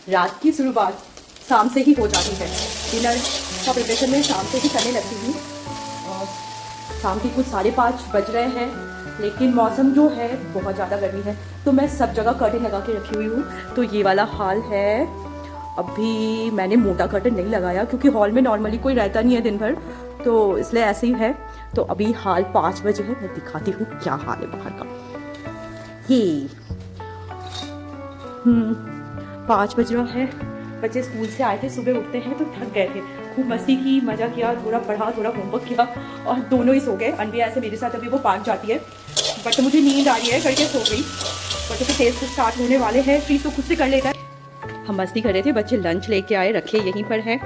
रात की शुरुआत शाम से ही हो जाती है। डिनर का प्रिपरेशन में शाम से ही करने लगती हूँ। शाम के कुछ 5:30 बज रहे हैं, लेकिन मौसम जो है बहुत ज़्यादा गर्मी है, तो मैं सब जगह कर्टेन लगा के रखी हुई हूँ। तो ये वाला हाल है। अभी मैंने मोटा कर्टेन नहीं लगाया क्योंकि हॉल में नॉर्मली कोई रहता नहीं है दिन भर, तो इसलिए ऐसे ही है। तो अभी हाल 5 बजे है, मैं दिखाती हूँ क्या हाल है बाहर का। ये 5 बज रहा है। बच्चे स्कूल से आए थे, सुबह उठते हैं तो थक गए थे, खूब मस्ती की, मज़ा किया, थोड़ा पढ़ा, थोड़ा होमवर्क किया और दोनों ही सो गए। अनवी ऐसे मेरे साथ अभी वो पार्क जाती है, बट मुझे नींद आ रही है करके सो गई। बच्चों के टेस्ट स्टार्ट होने वाले हैं, फ्री तो खुद से कर लेता है। हम मस्ती कर रहे थे, बच्चे लंच लेके आए, रखे यहीं पर है।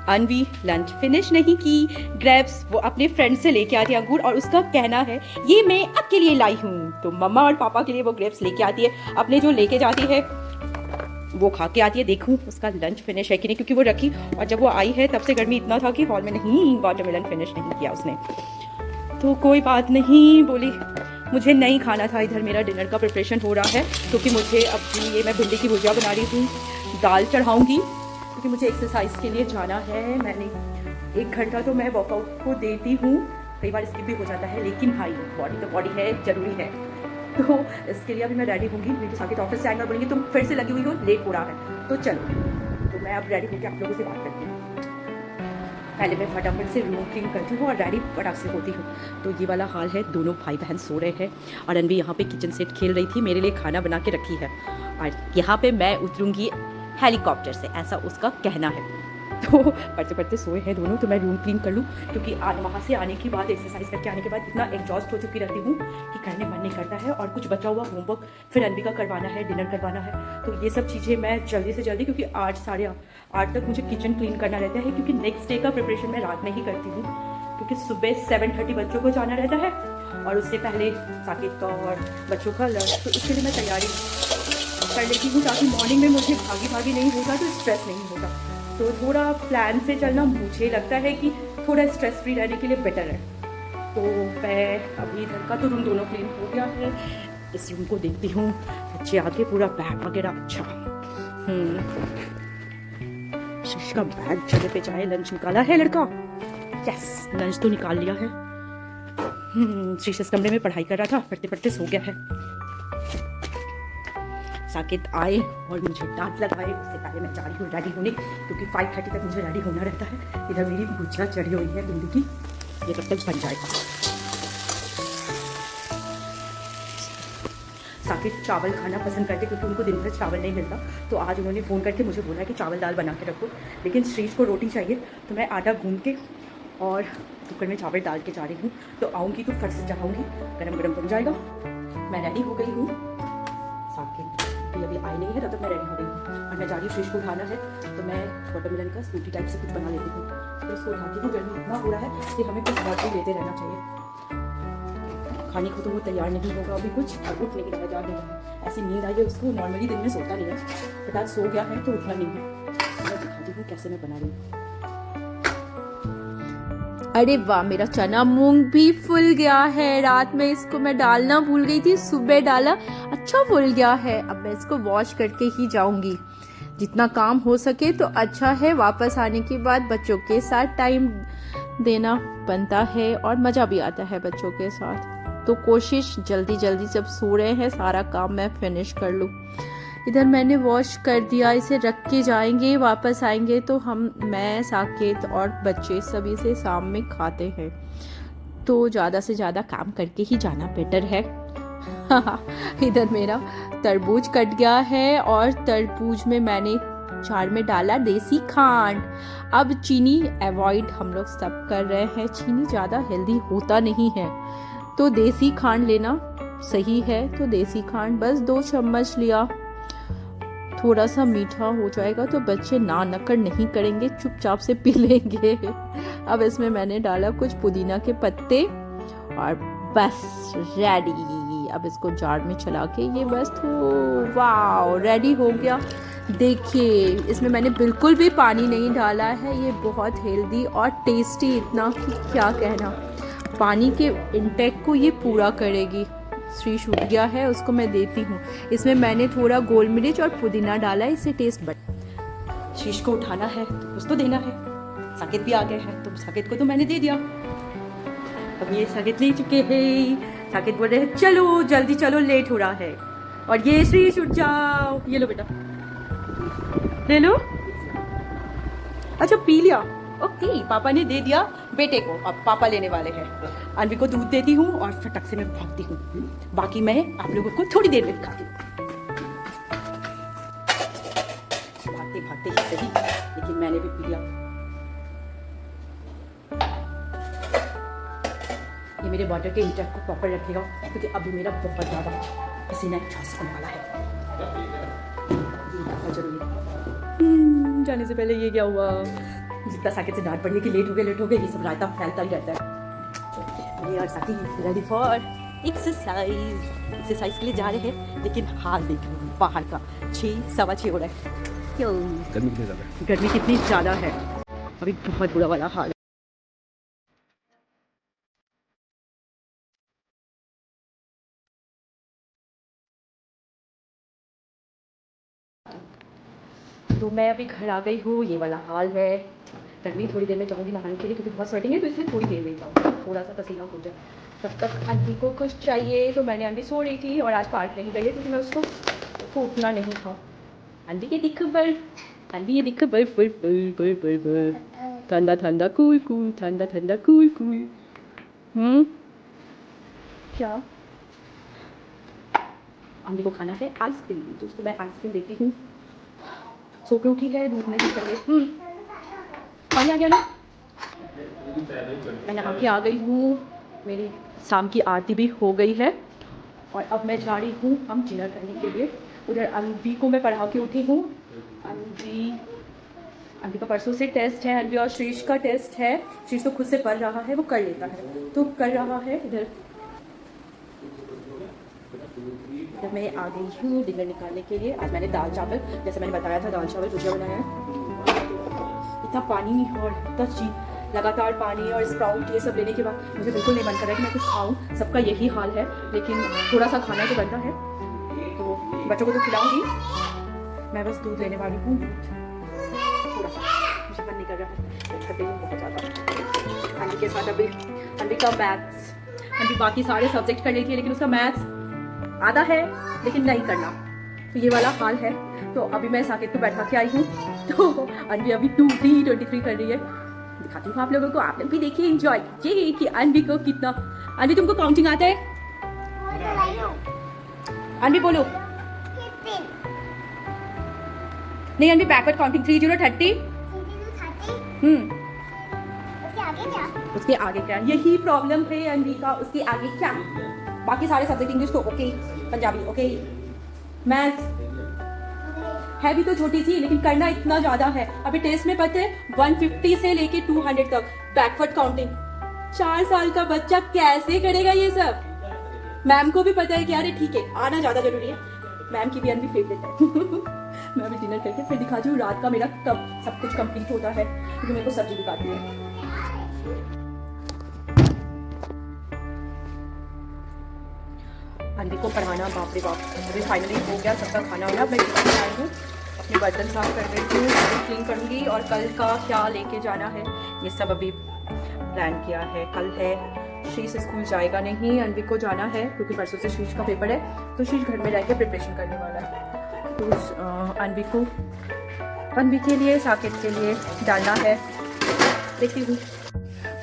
अनवी लंच फिनिश नहीं की, ग्रेप्स वो अपने फ्रेंड से लेके आती है अंगूर, और उसका कहना है ये मैं आपके लिए लाई हूँ। तो मम्मा और पापा के लिए वो ग्रेप्स लेके आती है, अपने जो लेके जाती है वो खा के आती है। देखूं उसका लंच फिनिश है कि नहीं, क्योंकि वो रखी और जब वो आई है तब से गर्मी इतना था कि हॉल में नहीं वाटरमेलन फिनिश नहीं किया उसने। तो कोई बात नहीं, बोली मुझे नहीं खाना था। इधर मेरा डिनर का प्रिपरेशन हो रहा है क्योंकि मुझे अभी ये मैं भिंडी की भुजिया बना रही हूँ, दाल चढ़ाऊँगी क्योंकि मुझे एक्सरसाइज के लिए जाना है। मैंने 1 घंटा तो मैं वर्कआउट को देती हूँ, कई बार स्किप भी हो जाता है, लेकिन भाई बॉडी तो बॉडी है, ज़रूरी है। तो इसके लिए अभी मैं रेडी होंगी। मेरे साथ ऑफिस से आएंगे, बोलेंगे तुम फिर से लगी हुई हो, लेट हो रहा है। तो चलो, तो मैं अब रेडी होकर आप लोगों से बात करती हूँ। पहले मैं फटाफट से रूम क्लीन करती हूँ और रेडी फटाक से होती हूँ। तो ये वाला हाल है, दोनों भाई बहन सो रहे हैं और अनवी यहाँ पे किचन सेट खेल रही थी, मेरे लिए खाना बना के रखी है। और यहाँ पे मैं उतरूँगी हेलीकॉप्टर से, ऐसा उसका कहना है। तो पढ़ते पढ़ते सोए हैं दोनों, तो मैं रूम क्लीन कर लूँ क्योंकि आज वहाँ से आने के बाद, एक्सरसाइज करके आने के बाद इतना एग्जॉस्ट हो चुकी रहती हूँ कि करने मन नहीं करता है। और कुछ बचा हुआ होमवर्क फिर अनवी का करवाना है, डिनर करवाना है। तो ये सब चीज़ें मैं जल्दी से जल्दी, क्योंकि 8 साढ़े 8 तक मुझे किचन क्लीन करना रहता है, क्योंकि नेक्स्ट डे का प्रिपरेशन मैं रात में ही करती हूँ, क्योंकि सुबह 7:30 बच्चों को जाना रहता है और उससे पहले साकिब का और बच्चों का लंच। तो इसके लिए मैं तैयारी कर लेती हूँ ताकि मॉर्निंग में मुझे भागी नहीं होगा, तो स्ट्रेस नहीं होगा। तो थोड़ा प्लान से चलना मुझे लगता है कि थोड़ा स्ट्रेस फ्री रहने के लिए बेटर है। तो मैं अभी इधर का तो रूम दोनों क्लीन हो गया है, इस रूम को देखती हूँ। बच्चे आके पूरा बैग वगैरह, अच्छा शीश का बैग जगह पे जाए। लंच निकाला है लड़का, यस लंच तो निकाल लिया है। शीश इस कमरे में पढ़ाई कर रहा था, पढ़ते पढ़ते सो गया है। साकिब आए और मुझे डांट लगाए, उससे पहले मैं जा रही हूँ रेडी होने, क्योंकि 5:30 तक मुझे रेडी होना रहता है। इधर मेरी भुजिया चढ़ी हुई है भिंडी की, ये कब तक बन जाएगा। साकिब चावल खाना पसंद करते क्योंकि उनको दिन भर चावल नहीं मिलता, तो आज उन्होंने फ़ोन करके मुझे बोला कि चावल दाल बना के रखो, लेकिन श्रीज को रोटी चाहिए। तो मैं आटा गूंद के और कुकर में चावल डाल के जा रही हूँ। तो आऊँगी तो फट से चढ़ाऊँगी, गरम गरम बन जाएगा। मैं रेडी हो गई हूँ, साकिब अभी आई नहीं है, तब तक मैं रेडी हो गई हूँ और मैं जा रही हूँ। शीश को उठाना है तो मैं वाटरमेलन का स्मूदी टाइप से कुछ बना लेती हूँ। तो इसको उठाती हूँ, गर्मी इतना हो रहा है कि हमें कुछ बहुत भी लेते रहना चाहिए। खाने को तो वो तैयार नहीं होगा अभी कुछ, और उठ नहीं रहा, जाग नहीं रहा। ऐसी नींद आई है उसको, नॉर्मली दिन में सोता नहीं है, बट आज सो गया है तो उठना नहीं है। मैं दिखाती हूँ कैसे मैं बना रही हूँ। अरे वाह, मेरा चना मूंग भी फूल गया है। रात में इसको मैं डालना भूल गई थी, सुबह डाला, अच्छा फूल गया है। अब मैं इसको वॉश करके ही जाऊंगी, जितना काम हो सके तो अच्छा है। वापस आने के बाद बच्चों के साथ टाइम देना बनता है और मज़ा भी आता है बच्चों के साथ। तो कोशिश जल्दी जल्दी जब सो रहे हैं सारा काम मैं फिनिश कर लूँ। इधर मैंने वॉश कर दिया, इसे रख के जाएंगे, वापस आएंगे तो मैं साकेत और बच्चे सभी इसे शाम में खाते हैं। तो ज़्यादा से ज़्यादा काम करके ही जाना बेटर है। इधर मेरा तरबूज कट गया है और तरबूज में मैंने चार में डाला देसी खांड। अब चीनी अवॉइड हम लोग सब कर रहे हैं, चीनी ज़्यादा हेल्दी होता नहीं है, तो देसी खांड लेना सही है। तो देसी खांड बस 2 चम्मच लिया, थोड़ा सा मीठा हो जाएगा तो बच्चे ना नकड़ नहीं करेंगे, चुपचाप से पी लेंगे। अब इसमें मैंने डाला कुछ पुदीना के पत्ते और बस रेडी। अब इसको जार में चला के ये बस वाह रेडी हो गया। देखिए इसमें मैंने बिल्कुल भी पानी नहीं डाला है, ये बहुत हेल्दी और टेस्टी, इतना कि क्या कहना। पानी के इंटेक को ये पूरा करेगी, श्रीश उठ गया है, उसको मैं देती हूँ। इसमें मैंने थोड़ा गोल मिर्च और पुदीना डाला है, इससे टेस्ट बढ़। शीश को उठाना है तो कुछ तो देना है। साकेत भी आ गए हैं तो साकेत को तो मैंने दे दिया। अब ये साकेत ले चुके हैं। साकेत बोल रहे हैं चलो जल्दी चलो, लेट हो रहा है। और ये श्रीश उठ जाओ, ये लो बेटा, ले लो। अच्छा पी लिया, ओके। पापा ने दे दिया बेटे को, अब पापा लेने वाले हैं। अनवी को दूध देती हूँ और फटक से मैं भागती हूँ। बाकी मैं आप लोगों को थोड़ी देर में दिखाती हूँ। भागते भागते ही सही, लेकिन मैंने भी पी लिया। ये मेरे वाटर के इंटेक को प्रॉपर रखेगा, क्योंकि अभी मेरा बहुत ज़्यादा पसीना एहसास होने वाला है। जरूरी जाने से पहले ये क्या हुआ, जितना साकेत से डांट पड़ी है कि लेट हो गए, ये सब रायता फैलता ही रहता है। और साथी रेडी फॉर एक्सरसाइज के लिए जा रहे हैं, लेकिन हाल देखो बाहर का 6:15 हो रहा है। क्यों गर्मी कितनी ज़्यादा है, अभी बहुत बुरा वाला हाल है। तो मैं अभी घर आ गई हूँ, ये वाला हाल है। तभी थोड़ी देर में जाऊँगी नहाने के लिए, क्योंकि बहुत स्वेटिंग है, तो इसलिए थोड़ी देर में जाऊँगी, थोड़ा सा पसीना हो जाए। तब तक आंटी को कुछ चाहिए, तो मैंने आंटी सो रही थी और आज पार्क नहीं गई है, क्योंकि मैं उसको उठना नहीं था। आंटी ये दिख बर, आंटी ये दिख बर बर बर बर बर बर, ठंडा ठंडा कूल कूल, ठंडा ठंडा कूल कूल। क्या आंटी को खाना है आइसक्रीम, तो उसको मैं आइसक्रीम देती हूँ। सो के उठी है, दूध नहीं चाहिए। पानी आ गया ना, मैं नहा के आ गई हूँ। मेरी शाम की आरती भी हो गई है और अब मैं जा रही हूँ हम डिनर करने के लिए। उधर अनवी को मैं पढ़ा के उठी हूँ। अनवी का परसों से टेस्ट है, अनवी और श्रीश का टेस्ट है। श्रीश तो खुद से पढ़ रहा है, वो कर लेता है तो कर रहा है। इधर मैं आ गई हूँ डिनर निकालने के लिए। आज मैंने दाल चावल, जैसे मैंने बताया था, दाल चावल भुजिया बनाया है। इतना पानी और इतना चीज, लगातार पानी और स्प्राउट ये सब लेने के बाद मुझे बिल्कुल नहीं मन कर रहा है कि मैं कुछ खाऊं। सबका यही हाल है, लेकिन थोड़ा सा खाना तो बनता है, तो बच्चों को तो खिलाऊंगी। मैं बस दूध लेने वाली हूँ, थोड़ा सा मुझे मन नहीं कर रहा है, छठे में बहुत ज़्यादा। आंटी के साथ अभी आंटी का मैथ्स, आंटी बाकी सारे सब्जेक्ट कर लेती है, लेकिन उसका मैथ्स आधा है लेकिन नहीं करना, तो ये वाला हाल है। तो अभी मैं साकेत को बैठा के आई हूँ, तो अनवी अभी 23 कर रही है। दिखाती हूँ आप लोगों को, आप लोग भी देखिए, एंजॉय कीजिए कि अनवी को कितना। अनवी तुमको काउंटिंग आता है? अनवी बोलो। नहीं अनवी, बैकवर्ड काउंटिंग 3 0 30। उसके आगे क्या? यही प्रॉब्लम है अनवी का, उसके आगे क्या? बाकी सारे सब्जेक्ट इंग्लिश तो ओके, पंजाबी ओके, मैथ्स है भी तो छोटी सी, लेकिन करना इतना ज्यादा है। अभी टेस्ट में पता है 150 से लेके 200 तक बैकवर्ड काउंटिंग। 4 साल का बच्चा कैसे करेगा ये सब? मैम को भी पता है कि यार ठीक है, आना ज्यादा जरूरी है। मैम की भी अनवी फेवरेट है। मैं अभी डिनर करके फिर दिखाती हूँ रात का मेरा कब सब कुछ कंप्लीट होता है, क्योंकि मेरे को सब्जी भी काटनी है। अनवी को पढ़ाना, बाप रे बाप, अभी फाइनली हो गया सबका खाना वाना। मैं किचन में आई हूँ, अपने बर्तन साफ कर रही हूँ, अभी क्लीन करूँगी और कल का क्या लेके जाना है ये सब अभी प्लान किया है। कल है शीश स्कूल जाएगा नहीं, अनवी को जाना है क्योंकि परसों से शीश का पेपर है, तो शीश घर में रह के प्रिपरेशन करने वाला है। तो अनवी के लिए, साकेत के लिए डालना है, देखती हूँ।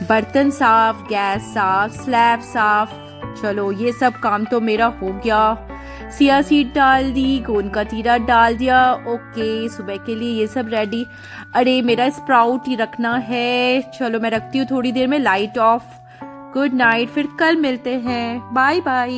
बर्तन साफ, गैस साफ, स्लैब साफ, चलो ये सब काम तो मेरा हो गया। सिया सीड डाल दी, गोंद का तीरा डाल दिया, ओके। सुबह के लिए ये सब रेडी। अरे मेरा स्प्राउट ही रखना है, चलो मैं रखती हूँ थोड़ी देर में, लाइट ऑफ। गुड नाइट, फिर कल मिलते हैं, बाय बाय।